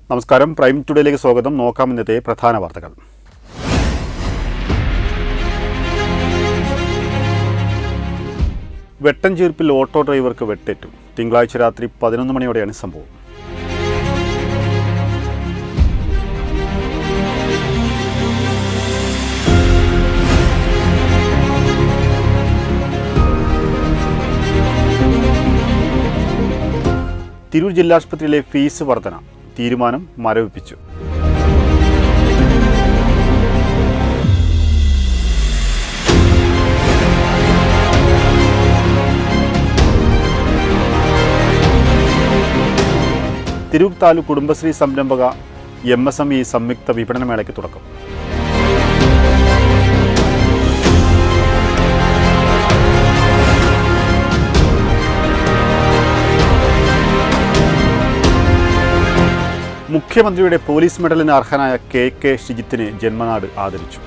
നമസ്കാരം, പ്രൈം ടുഡേയിലേക്ക് സ്വാഗതം. നോക്കാം ഇന്നത്തെ പ്രധാന വാർത്തകൾ. വെട്ടൻചീർപ്പിൽ ഓട്ടോ ഡ്രൈവർക്ക് വെട്ടേറ്റു. തിങ്കളാഴ്ച രാത്രി 11 മണിയോടെയാണ് സംഭവം. തിരൂർ ജില്ലാശുപത്രിയിലെ ഫീസ് വർധന തീരുമാനം മരവിപ്പിച്ചു. തിരൂർ താലൂക്ക് കുടുംബശ്രീ സംരംഭക MSME സംയുക്ത വിപണനമേളയ്ക്ക് തുടക്കം. മുഖ്യമന്ത്രിയുടെ പോലീസ് മെഡലിന് അർഹനായ KK ഷിജിത്തിനെ ജന്മനാട് ആദരിച്ചു.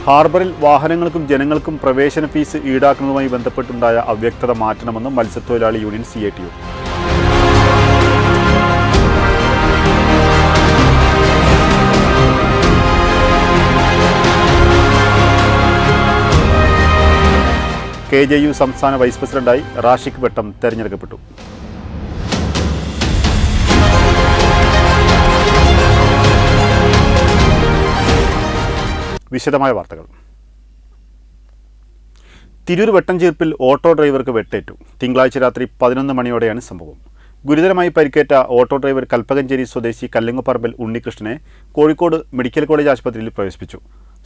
ഹാർബറിൽ വാഹനങ്ങൾക്കും ജനങ്ങൾക്കും പ്രവേശന ഫീസ് ഈടാക്കുന്നതുമായി ബന്ധപ്പെട്ടുണ്ടായ അവ്യക്തത മാറ്റണമെന്ന് മത്സ്യത്തൊഴിലാളി യൂണിയൻ CITU. KJU സംസ്ഥാന വൈസ് പ്രസിഡന്റായി റാഷിഖ് വെട്ടം തെരഞ്ഞെടുക്കപ്പെട്ടു. വിശദമായ വാർത്തകൾ. തിരൂർ വെട്ടൻചീർപ്പിൽ ഓട്ടോ ഡ്രൈവർക്ക് വെട്ടേറ്റു. തിങ്കളാഴ്ച രാത്രി 11 മണിയോടെയാണ് സംഭവം. ഗുരുതരമായി പരിക്കേറ്റ ഓട്ടോ ഡ്രൈവർ കൽപ്പകഞ്ചേരി സ്വദേശി കല്ലിങ്ങപ്പറമ്പിൽ ഉണ്ണികൃഷ്ണനെ കോഴിക്കോട് മെഡിക്കൽ കോളേജ് ആശുപത്രിയിൽ പ്രവേശിപ്പിച്ചു.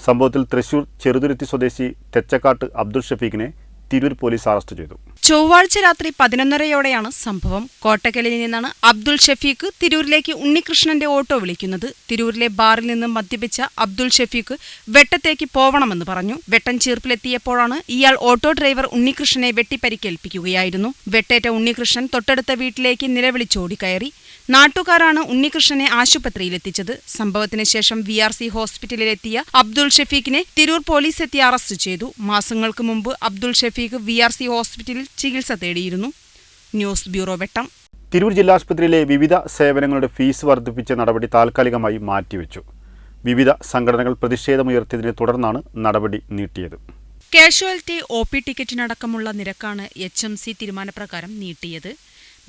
സംഭവത്തിൽ തൃശൂർ ചെറുതുരുത്തി സ്വദേശി തെച്ചക്കാട്ട് അബ്ദുൾ ഷഫീഖിനെ തിരൂർ പോലീസ് അറസ്റ്റ് ചെയ്തു. ചൊവ്വാഴ്ച രാത്രി 11:30യോടെയാണ് സംഭവം. കോട്ടക്കലിൽ നിന്നാണ് അബ്ദുൾ ഷഫീഖ് തിരൂരിലേക്ക് ഉണ്ണികൃഷ്ണന്റെ ഓട്ടോ വിളിക്കുന്നത്. തിരൂരിലെ ബാറിൽ നിന്ന് മദ്യപിച്ച അബ്ദുൾ ഷഫീഖ് വെട്ടത്തേക്ക് പോവണമെന്ന് പറഞ്ഞു. വെട്ടൻചീർപ്പിലെത്തിയപ്പോഴാണ് ഇയാൾ ഓട്ടോ ഡ്രൈവർ ഉണ്ണികൃഷ്ണനെ വെട്ടിപ്പരിക്കേൽപ്പിക്കുകയായിരുന്നു. വെട്ടേറ്റ ഉണ്ണികൃഷ്ണൻ തൊട്ടടുത്ത വീട്ടിലേക്ക് നിലവിളിച്ചോടി കയറി. നാട്ടുകാരാണ് ഉണ്ണികൃഷ്ണനെ ആശുപത്രിയിലെത്തിച്ചത്. സംഭവത്തിന് ശേഷം VRC ഹോസ്പിറ്റലിലെത്തിയ അബ്ദുൾ ഷഫീഖിനെ തിരൂർ പോലീസ് എത്തി അറസ്റ്റ് ചെയ്തു. മാസങ്ങൾക്ക് മുമ്പ് അബ്ദുൾ ഷഫീഖ് VRC ഹോസ്പിറ്റലിൽ ചികിത്സ തേടിയിരുന്നു. ന്യൂസ് ബ്യൂറോ വെട്ടം. തിരൂർ ജില്ലാശുപത്രിയിലെ വിവിധ സേവനങ്ങളുടെ ഫീസ് വർദ്ധിപ്പിച്ച നടപടി താൽക്കാലികമായി മാറ്റിവെച്ചു. വിവിധ സംഘടനകൾ പ്രതിഷേധമുയർത്തിയതിനെ തുടർന്നാണ് നടപടി നീട്ടിയത്. കാഷ്വാലിറ്റി OP ടിക്കറ്റിനടക്കമുള്ള നിരക്കാണ് HMC തീരുമാനപ്രകാരം നീട്ടിയത്.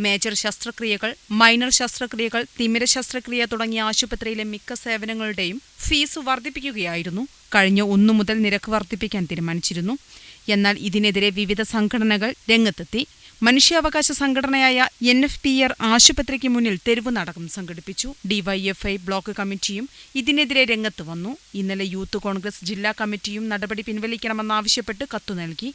മേജർ ശസ്ത്രക്രിയകൾ, മൈനർ ശസ്ത്രക്രിയകൾ, തിമിര ശസ്ത്രക്രിയ തുടങ്ങിയ ആശുപത്രിയിലെ മിക്ക സേവനങ്ങളുടെയും ഫീസ് വർദ്ധിപ്പിക്കുകയായിരുന്നു. കഴിഞ്ഞ 1 മുതൽ നിരക്ക് വർദ്ധിപ്പിക്കാൻ തീരുമാനിച്ചിരുന്നു. എന്നാൽ ഇതിനെതിരെ വിവിധ സംഘടനകൾ രംഗത്തെത്തി. മനുഷ്യാവകാശ സംഘടനയായ NFPR ആശുപത്രിക്ക് മുന്നിൽ തെരുവ് നാടകം സംഘടിപ്പിച്ചു. DYFI ബ്ലോക്ക് കമ്മിറ്റിയും ഇതിനെതിരെ രംഗത്ത് വന്നു. ഇന്നലെ യൂത്ത് കോൺഗ്രസ് ജില്ലാ കമ്മിറ്റിയും നടപടി പിൻവലിക്കണമെന്നാവശ്യപ്പെട്ട് കത്തു നൽകി.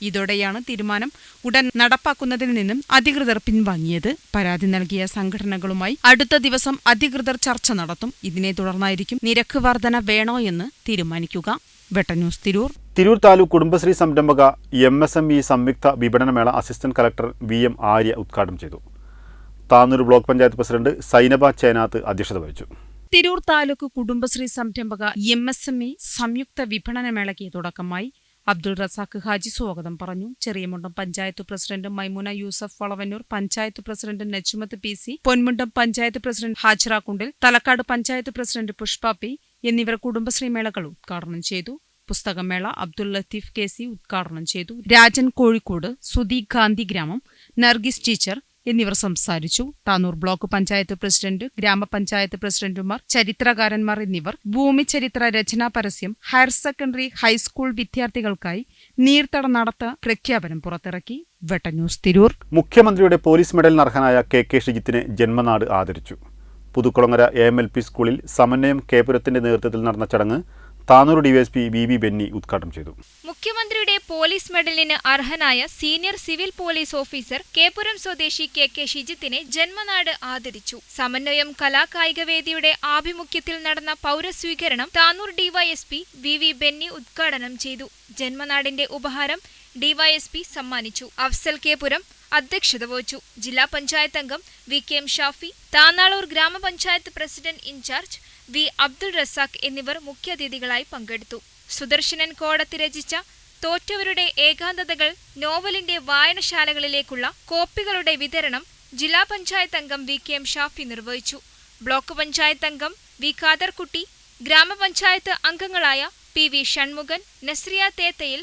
ഇതോടെയാണ് തീരുമാനം ഉടൻ നടപ്പാക്കുന്നതിൽ നിന്നും അധികൃതർ പിൻവാങ്ങിയത്. പരാതി നൽകിയ സംഘടനകളുമായി അടുത്ത ദിവസം അധികൃതർ ചർച്ച നടത്തും. ഇതിനെ തുടർന്നായിരിക്കും നിരക്ക് വർധന വേണോ എന്ന് തീരുമാനിക്കുക. വെട്ടന്യൂസ് തിരൂർ. തിരൂർ താലൂക്ക് കുടുംബശ്രീ സംരംഭക MSME സംയുക്ത വിപണനമേള അസിസ്റ്റന്റ് കളക്ടർ VM ആര്യ ഉദ്ഘാടനം ചെയ്തു. താനൂർ ബ്ലോക്ക് പഞ്ചായത്ത് പ്രസിഡന്റ് സൈനബ ചേനാത്ത് അധ്യക്ഷത വഹിച്ചു. തിരൂർ താലൂക്ക് കുടുംബശ്രീ സംരംഭക MSME സംയുക്ത വിപണനമേളയ്ക്ക് തുടക്കമായി. അബ്ദുൾ റസാഖ് ഹാജി സ്വാഗതം പറഞ്ഞു. Cheriyamundam panchayat president Maimuna Yusuf Valavannur, panchayat president Najmath PC, Ponmundam panchayat president Hajra Kundil, Thalakkad panchayat president Pushpa P എന്നിവർ കുടുംബശ്രീ മേളകൾ ഉദ്ഘാടനം ചെയ്തു. പുസ്തകമേള അബ്ദുൾ ലത്തീഫ് KC ഉദ്ഘാടനം ചെയ്തു. രാജൻ കോഴിക്കോട്, സുധി ഗാന്ധി ഗ്രാമം, നർഗിസ് ടീച്ചർ എന്നിവർ സംസാരിച്ചു. താനൂർ ബ്ലോക്ക് പഞ്ചായത്ത് പ്രസിഡന്റ്, ഗ്രാമപഞ്ചായത്ത് പ്രസിഡന്റുമാർ, ചരിത്രകാരന്മാർ എന്നിവർ ഭൂമിചരിത്ര രചനാ പരസ്യം, ഹയർ സെക്കൻഡറി, ഹൈസ്കൂൾ വിദ്യാർത്ഥികൾക്കായി നീർത്തട നടത്ത പ്രഖ്യാപനം പുറത്തിറക്കി. വെട്ടന്യൂസ് തിരൂർ. മുഖ്യമന്ത്രിയുടെ പോലീസ് മെഡലിന് അർഹനായ KK ഷിജിത്തിനെ ജന്മനാട് ആദരിച്ചു. പുതുക്കുളങ്ങര AMLP സ്കൂളിൽ സമന്വയം കേപുരത്തിന്റെ നേതൃത്വത്തിൽ നടന്ന ചടങ്ങ് താനൂർ ഡിവൈഎസ്പി വി ബെന്നി ഉദ്ഘാടനം ചെയ്തു. മുഖ്യമന്ത്രിയുടെ പോലീസ് മെഡലിന് അർഹനായ senior civil police officer Kepuram സ്വദേശി കെ ഷിജിത്തിനെ ജന്മനാട് ആദരിച്ചു. സമന്വയം കലാകായികവേദിയുടെ ആഭിമുഖ്യത്തിൽ നടന്ന പൗരസ്വീകരണം താനൂർ ഡിവൈഎസ്പി വി ബെന്നി ഉദ്ഘാടനം ചെയ്തു. ജന്മനാടിന്റെ ഉപഹാരം ഡിവൈഎസ്പി സമ്മാനിച്ചു. അഫ്സൽ കേപുരം അധ്യക്ഷത വഹിച്ചു. ജില്ലാ പഞ്ചായത്ത് അംഗം VKM Shafi, Tanalur grama panchayat president in charge V Abdul Razak എന്നിവർ മുഖ്യാതിഥികളായി പങ്കെടുത്തു. സുദർശനൻ കോടത്തി രചിച്ച തോറ്റവരുടെ ഏകാന്തതകൾ നോവലിന്റെ വായനശാലകളിലേക്കുള്ള കോപ്പികളുടെ വിതരണം ജില്ലാ പഞ്ചായത്ത് അംഗം VKM ഷാഫി നിർവഹിച്ചു. ബ്ലോക്ക് പഞ്ചായത്ത് അംഗം വി ഖാദർകുട്ടി, ഗ്രാമപഞ്ചായത്ത് അംഗങ്ങളായ PV ഷൺമുഖൻ, നസ്രിയ തേത്തയിൽ,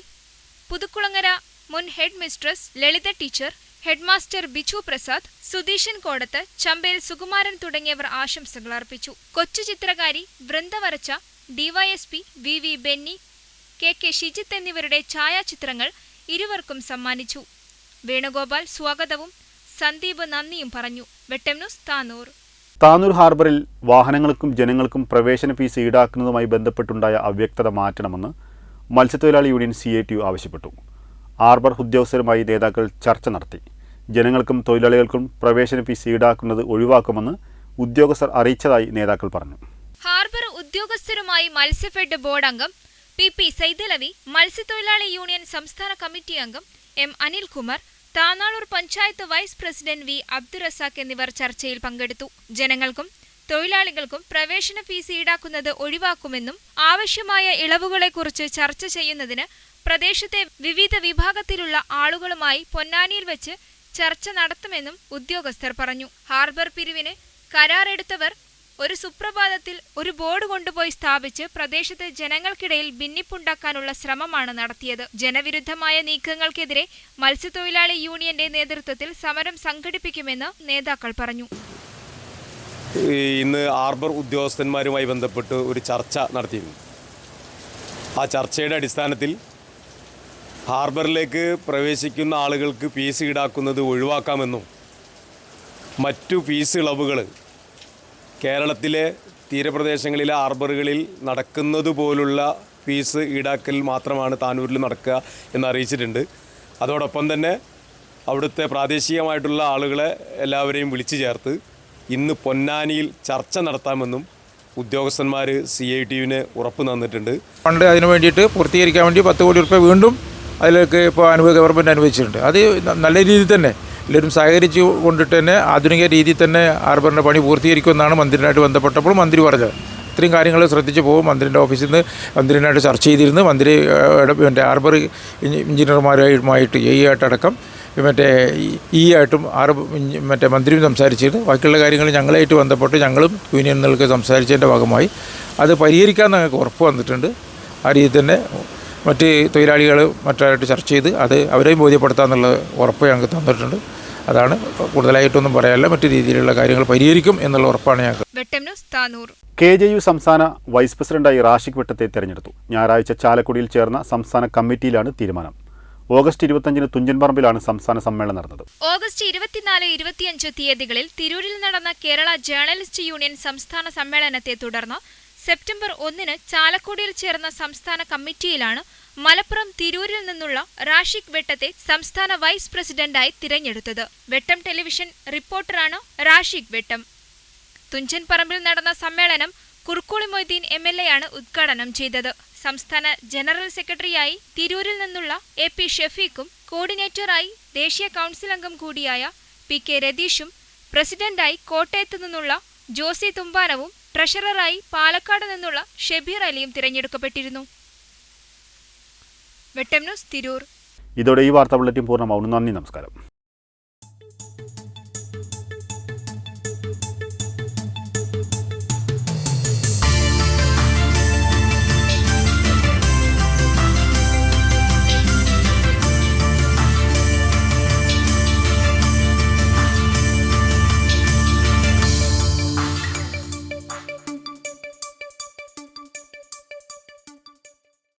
പുതുക്കുളങ്ങര മുൻ head mistress Lalitha teacher, headmaster Bichu Prasad, Sudheeshan Kodath, Chambel Sukumaran തുടങ്ങിയവർ ആശംസകൾ അർപ്പിച്ചു. കൊച്ചു ചിത്രകാരി വൃന്ദ വരച്ച DYSP V Benny, K Shijith എന്നിവരുടെ ഛായാചിത്രങ്ങൾ ഇരുവർക്കും സമ്മാനിച്ചു. വേണുഗോപാൽ സ്വാഗതവും സന്ദീപ് നന്ദിയും പറഞ്ഞു. വെട്ടം ന്യൂസ്, താനൂർ. താനൂർ ഹാർബറിൽ വാഹനങ്ങൾക്കും ജനങ്ങൾക്കും പ്രവേശന ഫീസ് ഈടാക്കുന്നതുമായി ബന്ധപ്പെട്ടുണ്ടായ അവ്യക്തത മാറ്റണമെന്ന് മത്സ്യത്തൊഴിലാളി യൂണിയൻ CITU ആവശ്യപ്പെട്ടു. ഹാർബർ ഉദ്യോഗസ്ഥരുമായി നേതാക്കൾ ചർച്ച നടത്തി. ജനങ്ങൾക്കും തൊഴിലാളികൾക്കും പ്രവേശന ഫീസ് ഈടാക്കുന്നത് ഒഴിവാക്കുമെന്ന് ഉദ്യോഗസ്ഥർ അറിയിച്ചതായി നേതാക്കൾ പറഞ്ഞു. ഹാർബർ ഉദ്യോഗസ്ഥരുമായി മത്സ്യഫെഡ് ബോർഡ് അംഗം PP സൈദലവി, മത്സ്യത്തൊഴിലാളി യൂണിയൻ സംസ്ഥാന കമ്മിറ്റി അംഗം M Anilkumar, Tanalur panchayat vice president V Abdul Razak എന്നിവർ ചർച്ചയിൽ പങ്കെടുത്തു. ജനങ്ങൾക്കും തൊഴിലാളികൾക്കും പ്രവേശന ഫീസ് ഈടാക്കുന്നത് ഒഴിവാക്കുമെന്നും ആവശ്യമായ ഇളവുകളെക്കുറിച്ച് ചർച്ച ചെയ്യുന്നതിന് പ്രദേശത്തെ വിവിധ വിഭാഗത്തിലുള്ള ആളുകളുമായി പൊന്നാനിയിൽ വെച്ച് ചർച്ച നടത്തുമെന്നും ഉദ്യോഗസ്ഥർ പറഞ്ഞു. ഹാർബർ പിരിവിന് കരാറെടുത്തവർ ഒരു സുപ്രഭാതത്തിൽ ഒരു ബോർഡ് കൊണ്ടുപോയി സ്ഥാപിച്ച് പ്രദേശത്തെ ജനങ്ങൾക്കിടയിൽ ഭിന്നിപ്പുണ്ടാക്കാനുള്ള ശ്രമമാണ് നടത്തിയത്. ജനവിരുദ്ധമായ നീക്കങ്ങൾക്കെതിരെ മത്സ്യത്തൊഴിലാളി യൂണിയന്റെ നേതൃത്വത്തിൽ സമരം സംഘടിപ്പിക്കുമെന്ന് നേതാക്കൾ പറഞ്ഞു. ഇന്ന് ഹാർബർ ഉദ്യോഗസ്ഥന്മാരുമായി ബന്ധപ്പെട്ട് ഒരു ചർച്ച നടത്തിയിരുന്നു. ആ ചർച്ചയുടെ അടിസ്ഥാനത്തിൽ ഹാർബറിലേക്ക് പ്രവേശിക്കുന്ന ആളുകൾക്ക് ഫീസ് ഈടാക്കുന്നത് ഒഴിവാക്കാമെന്നും മറ്റു ഫീസ് ഇളവുകൾ കേരളത്തിലെ തീരപ്രദേശങ്ങളിലെ ഹാർബറുകളിൽ നടക്കുന്നത് പോലുള്ള ഫീസ് ഈടാക്കൽ മാത്രമാണ് താനൂരിൽ നടക്കുക എന്ന് അറിയിച്ചിട്ടുണ്ട്. അതോടൊപ്പം തന്നെ അവിടുത്തെ പ്രാദേശികമായിട്ടുള്ള ആളുകളെ എല്ലാവരെയും വിളിച്ചു ചേർത്ത് ഇന്ന് പൊന്നാനിയിൽ ചർച്ച നടത്താമെന്നും ഉദ്യോഗസ്ഥന്മാർ CITUവിന് ഉറപ്പ് തന്നിട്ടുണ്ട്. ഫണ്ട് അതിനു വേണ്ടിയിട്ട് പൂർത്തീകരിക്കാൻ വേണ്ടി 10 കോടി രൂപ വീണ്ടും അതിലേക്ക് ഇപ്പോൾ ഗവൺമെൻറ് അനുവദിച്ചിട്ടുണ്ട്. അത് നല്ല രീതിയിൽ തന്നെ എല്ലാവരും സഹകരിച്ച് കൊണ്ടിട്ട് തന്നെ ആധുനിക രീതിയിൽ തന്നെ ഹാർബറിൻ്റെ പണി പൂർത്തീകരിക്കുമെന്നാണ് മന്ത്രിയുമായിട്ട് ബന്ധപ്പെട്ടപ്പോൾ മന്ത്രി പറഞ്ഞത്. ഇത്രയും കാര്യങ്ങൾ ശ്രദ്ധിച്ച് പോകും. മന്ത്രിൻ്റെ ഓഫീസിൽ നിന്ന് മന്ത്രിനായിട്ട് ചർച്ച ചെയ്തിരുന്നു. മന്ത്രി ഹാർബർ എഞ്ചിനീയർമാരുമായിട്ട് ആയിട്ടടക്കം ആയിട്ടും മന്ത്രിയും സംസാരിച്ചിരുന്നു. ബാക്കിയുള്ള കാര്യങ്ങൾ ഞങ്ങളായിട്ട് ബന്ധപ്പെട്ട് ഞങ്ങളും യൂണിയനുകൾക്ക് സംസാരിച്ചതിൻ്റെ ഭാഗമായി അത് പരിഹരിക്കാൻ ഞങ്ങൾക്ക് ഉറപ്പ് വന്നിട്ടുണ്ട്. ആ രീതിയിൽ തന്നെ മറ്റ് തൊഴിലാളികൾ മറ്റായിട്ട് ചർച്ച ചെയ്ത് അത് അവരെയും ബോധ്യപ്പെടുത്താമെന്നുള്ള ഉറപ്പ് ഞങ്ങൾക്ക് തന്നിട്ടുണ്ട്. അതാണ്, കൂടുതലായിട്ടൊന്നും പറയാനില്ല. മറ്റു രീതിയിലുള്ള കാര്യങ്ങൾ പരിഹരിക്കും എന്നുള്ള ഉറപ്പാണ് ഞങ്ങൾക്ക്. KJU സംസ്ഥാന വൈസ് പ്രസിഡന്റായി റാഷിഖ് വെട്ടത്തെ തെരഞ്ഞെടുത്തു. ഞായറാഴ്ച ചാലക്കുടിയിൽ ചേർന്ന സംസ്ഥാന കമ്മിറ്റിയിലാണ് തീരുമാനം. ഓഗസ്റ്റ് 25 തുഞ്ചൻപറമ്പിലാണ് സംസ്ഥാന സമ്മേളനം നടന്നത്. ഓഗസ്റ്റ് 24-25 തീയതികളിൽ തിരൂരിൽ നടന്ന കേരള ജേർണലിസ്റ്റ് യൂണിയൻ സംസ്ഥാന സമ്മേളനത്തെ തുടർന്ന് സെപ്റ്റംബർ 1 ചാലക്കുടിയിൽ ചേർന്ന സംസ്ഥാന കമ്മിറ്റിയിലാണ് മലപ്പുറം തിരൂരിൽ നിന്നുള്ള റാഷിഖ് വെട്ടത്തെ സംസ്ഥാന വൈസ് പ്രസിഡന്റായി തിരഞ്ഞെടുത്തത്. വെട്ടം ടെലിവിഷൻ റിപ്പോർട്ടറാണ് റാഷിഖ് വെട്ടം. തുഞ്ചൻപറമ്പിൽ നടന്ന സമ്മേളനം കുർക്കുളി മൊയ്തീൻ MLA ആണ് ഉദ്ഘാടനം ചെയ്തത്. സംസ്ഥാന ജനറൽ സെക്രട്ടറിയായി തിരൂരിൽ നിന്നുള്ള AP ഷഫീഖും കോർഡിനേറ്ററായി ദേശീയ കൗൺസിൽ അംഗം കൂടിയായ PK രതീഷും പ്രസിഡന്റായി കോട്ടയത്തു നിന്നുള്ള ജോസി തുമ്പാനവും ട്രഷററായി പാലക്കാട് നിന്നുള്ള ഷെബീർ അലിയും തിരഞ്ഞെടുക്കപ്പെട്ടിരുന്നു. വെട്ടം ന്യൂസ്, തിരൂർ. ഇതോടെ ഈ വാർത്താ ബുള്ളറ്റിൻ പൂർണ്ണമാവുന്നു. നന്ദി, നമസ്കാരം.